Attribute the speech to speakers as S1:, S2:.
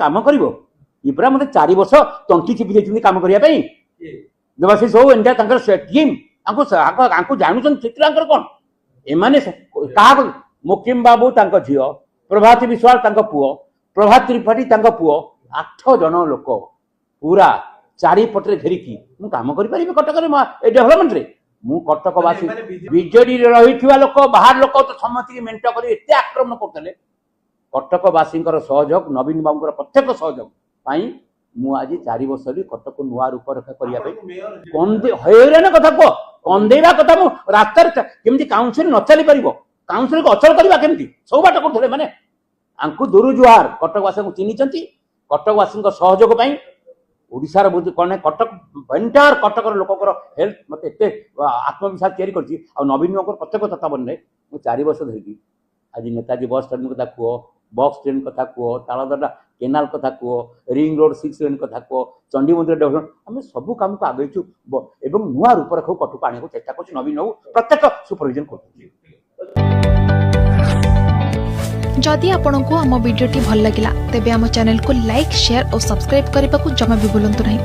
S1: काम करिवो ये पूरा मते 4 वर्ष तंटी चिपी देछिन काम करिया पई देवाशीष हो एंटा तांकर टीम आंको जानुछन चित्र आंकर कोन एमाने कहा मुकिम बाबू तांको झियो प्रभाती विश्वाल तांको पुओ प्रभात त्रिपाठी तांको पुओ 8 जन लोक पूरा चारिपटे घेरिकी मु काम करि परिबे कटक रे डेभलपमेंट रे मु कटकवासी बीजेडी रही लोक बाहर लोक तो सम्मति मेंट कर एत आक्रमण करते कटकवासी सहयोग नवीन बाबू प्रत्येक सहयोग मु आज 4 वर्ष कटक नुआ रूपरेखा करने हैरान कथा कह कंदेवा कथा मु रास्तार केमती काउंसिल न चली पार काउंसिल को अचल करवा केमती सब बाट करते मैंने आंकु दुरु जुहार कटकवासी को चिन्हिंट कटकवासी सहयोग ओडिशार कौन कटक एंटायर कटक लोकर हेल्थ मत एत आत्मविश्वास तैयारी कर नवीन बाबू प्रत्येक तत्वावधान मुझे 4 वर्ष धरिकी आज नेताजी बस स्टैंड कथा कह बक्स ट्रेन कथा कह तालदारा केनाल कथा कह रिंग रोड 6 लेन कथा कह चंडी मंदिर डेभलपमेंट आम सब कम को आगेचु एवं नुआ रूपरेखा कटक आने को चेष्टा कर नवीन बाबू प्रत्येक सुपरविजन कर
S2: जदि आपंक आम भिडी भल लगा तेब आम चैनल को लाइक शेयर और सब्सक्राइब करने को जमा भी भूलु नहीं।